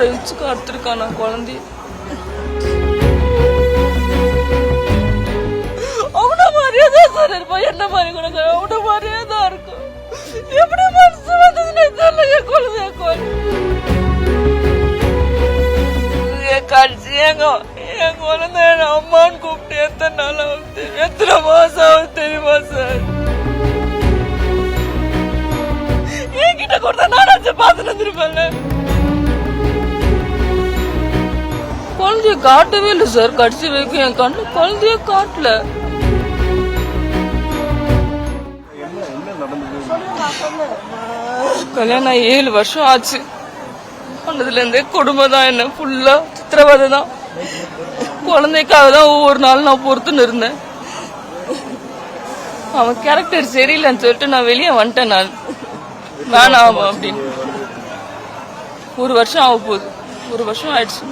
3.5 இன்ச்சுக்கு அறுத்துருக்கான் நான் குழந்தை. அவன மாதிரியே தான் சார் இருப்பான், என்ன மாதிரி கூட அவன மாதிரியே தான் இருக்கும். எப்படி மனசு வந்ததுன்னு தெரியல. என் கடைசி என் குழந்தை அம்மான்னு கூப்பிட்டு எத்தனை நாள் ஆகுது, எத்தனை மாசம் ஆகுது தெரியுமா சார்? என்கிட்ட கொடுத்தா நானாச்சும் பார்த்துட்டு வந்துருப்பேன்ல. குழந்தைய காட்டவே இல்லை சார் கடைசி வரைக்கும். என் கண்ணு குழந்தைய காட்டல. கல்யாணம் 7 வருஷம் ஆச்சு. பண்ணதுல இருந்தே குடும்பம் தான், என்ன ஃபுல்லா சித்திரவதை தான். குழந்தைக்காக தான் ஒவ்வொரு நாள் நான் பொறுத்துன்னு இருந்தேன். அவன் கேரக்டர் சரியில்லைன்னு சொல்லிட்டு நான் வெளியே வந்துட்டேன். நான் வேணாம் அப்படின்னு. 1 வருஷம் ஆக போகுது, 1 வருஷம் ஆயிடுச்சு.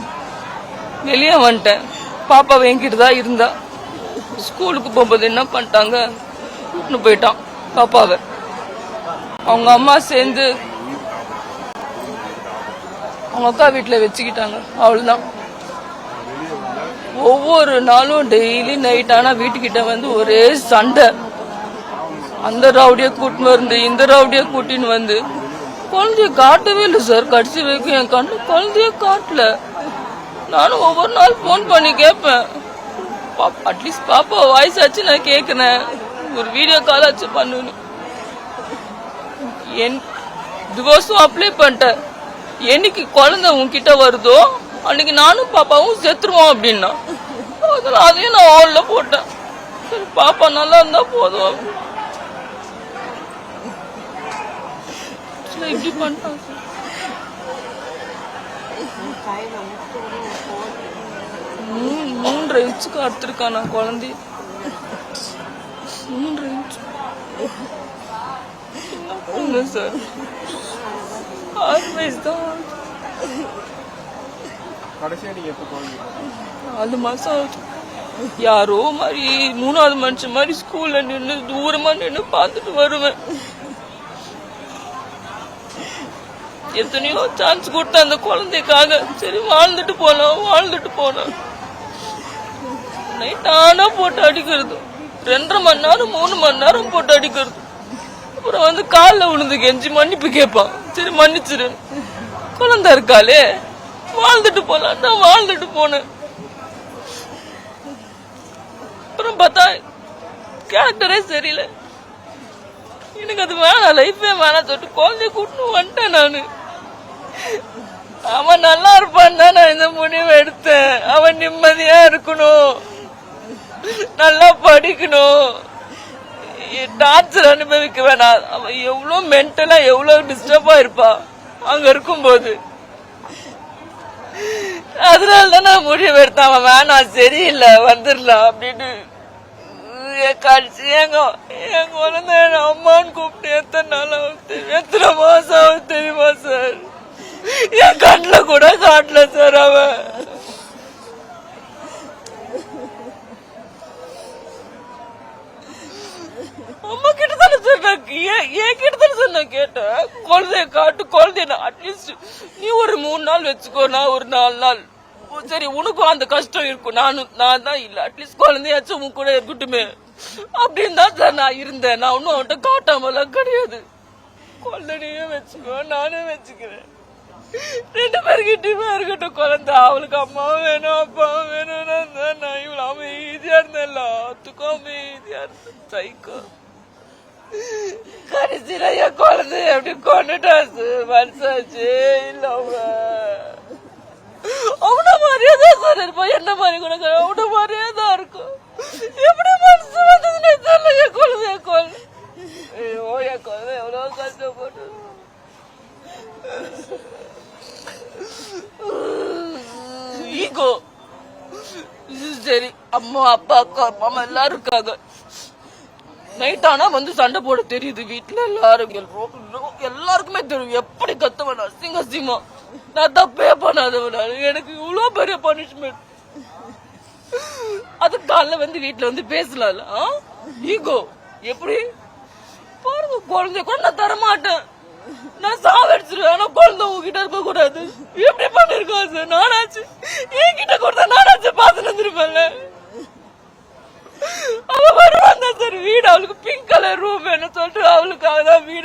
வெளியே வந்துட்டேன். பாப்பாவை என்கிட்ட தான் இருந்தா. ஸ்கூலுக்கு போகும்போது என்ன பண்ணிட்டாங்க, கூட்டின்னு போயிட்டான் பாப்பாவை. அவங்க அம்மா சேர்ந்து அவங்க அக்கா வீட்டில் வச்சுக்கிட்டாங்க. அவ்வளோதான். ஒவ்வொரு நாளும் டெய்லி நைட் ஆனா வீட்டுக்கிட்ட வந்து ஒரே சண்டை. அந்த ரவுடியை கூட்டின்னு வந்து இந்த ரவுடியை கூட்டின்னு வந்து குழந்தைய காட்டவே இல்லை சார் கடைசி வரைக்கும். என் கண்ணு குழந்தைய காட்டல. நானும் ஒவ்வொரு நாள் போன் பண்ணி கேட்பேன். அட்லீஸ்ட் பாப்பா வாய்ஸ் ஆச்சு நான் கேட்கிறேன், ஒரு வீடியோ கால் ஆச்சு பண்ணுன்னு. என் டிவோர்ஸும் அப்ளை பண்ணிட்டேன். என்னைக்கு குழந்தை உன்கிட்ட வருதோ அன்னைக்கு நானும் பாப்பாவும் செத்துருவோம் அப்படின்னா அதையும் நான் ஆன்ல போட்டேன். சரி பாப்பா நல்லா இருந்தா போதும். இப்படி பண்ணிட்டான். 3.5 இன்ச்சுக்கு அறுத்துருக்கான் நான் குழந்தை. 3.5 இன்ச்சு சார். 6 வயசு தான். 4 மாசம் ஆகுது. யாரோ மாதிரி 3வது மனுஷன் மாதிரி ஸ்கூல்ல நின்று தூரமா நின்று பார்த்துட்டு வருவேன். எத்தனையோ சான்ஸ் கொடுத்த அந்த குழந்தைக்காக. சரி வாழ்ந்துட்டு போனோம். நைட் ஆனா போட்டு அடிக்கிறது, 2.5 மணி நேரம் 3 மணி நேரம் போட்டு அடிக்கிறது. அப்புறம் வந்து காலில் விழுந்து கெஞ்சி மன்னிப்பு கேட்பான். சரி மன்னிச்சிரு, குழந்தை இருக்காளே வாழ்ந்துட்டு போலாம். நான் வாழ்ந்துட்டு போனேன். அப்புறம் பார்த்தா கேரக்டரே சரியில்லை. எனக்கு அது வேணாம், லைஃபே வேணாம் சொல்லிட்டு குழந்தைய கூட்டின்னு வந்துட்டேன் நானு. அவன் நல்லா இருப்பான் தான் நான் இந்த முடிவு எடுத்தேன். அவன் நிம்மதியா இருக்கணும், நல்லா படிக்கணும், டார்ச்சர் அனுபவிக்க வேணாம். அவன் எவ்வளவு மென்டலா எவ்வளவு டிஸ்டர்பா இருப்பா அங்க இருக்கும்போது. அதனாலதான் நான் முடிவு எடுத்தேன். அவன் வேணாம் சரியில்லை வந்துடலாம் அப்படின்னு. கடைசி என் குழந்தை அம்மான்னு கூப்பிட்டு எத்தனை நாள் ஆகுது, எத்தனை மாசம் ஆகுது தெரியுமா சார்? என் கண்ணில் கூட காட்டல சார். அவன் அம்மா கிட்ட தானே சார் என் கிட்ட தானே சார் நான் கேட்டேன். குழந்தைய காட்டு, குழந்தைய அட்லீஸ்ட் நீ ஒரு 3 நாள் வச்சுக்கோ, நான் ஒரு 4 நாள். சரி உனக்கும் அந்த கஷ்டம் இருக்கும், நான் தான் இல்ல, அட்லீஸ்ட் குழந்தையாச்சும் உன் கூட இருக்கட்டுமே அப்படின்னு தான் சார் நான் இருந்தேன். நான் ஒன்னும் அவன்கிட்ட காட்டாமலாம் கிடையாது. குழந்தையே வச்சுக்கோ, நானும் வச்சுக்கிறேன். 2 பேருக்கிட்டயுமே இருக்கட்டும் குழந்தை. அவளுக்கு அம்மாவும் வேணும் அப்பாவும் வேணும்னா நான் இவ்வளவு அமைதியா இருந்தேன். எல்லாத்துக்கும் அமைதியா இருந்தேன். சைக்கோ கடைசியில என் குழந்தை எப்படி கொண்டுட்டாச்சு மனசாச்சு. இல்ல அவன மாதிரியே தான் சார் இருப்பான், என்ன மாதிரி கூட அவன மாதிரியே தான் இருக்கும். எப்படி மனசு வந்ததுன்னு தெரியல. என் குழந்தை ஐயோ என் குழந்தை எவ்வளவு கஷ்டப்பட்டு. ஈகோ சரி. அம்மா அப்பா அக்கா அம்மா எல்லாரும் இருக்காங்க. நைட் ஆனா வந்து சண்டை போட தெரியுது வீட்டுல. எல்லாருக்குமே தெரியும் எப்படி கத்துவேன். அசிங்கமா நான் தப்பே பண்ணாதவனா. எனக்கு இவ்வளவு பெரிய பனிஷ்மெண்ட். அது காலைல வந்து வீட்டுல வந்து பேசலாம். ஈகோ எப்படி பாருங்க. குழந்தைய கூட நான் தரமாட்டேன். நான் சாவடிச்சிருவேன், ஆனா குழந்தை உங்ககிட்ட இருக்க கூடாது. எப்படி பண்ணிருக்கோம் சார்? நானாச்சு என்கிட்ட கொடுத்தா நானாச்சு பாத்துட்டு வந்துருப்பேன்ல. அவ வருவான் தான் சார் வீடு, அவளுக்கு பிங்க் கலர் ரூம் வேணும் சொல்லிட்டு அவளுக்காக தான் வீடு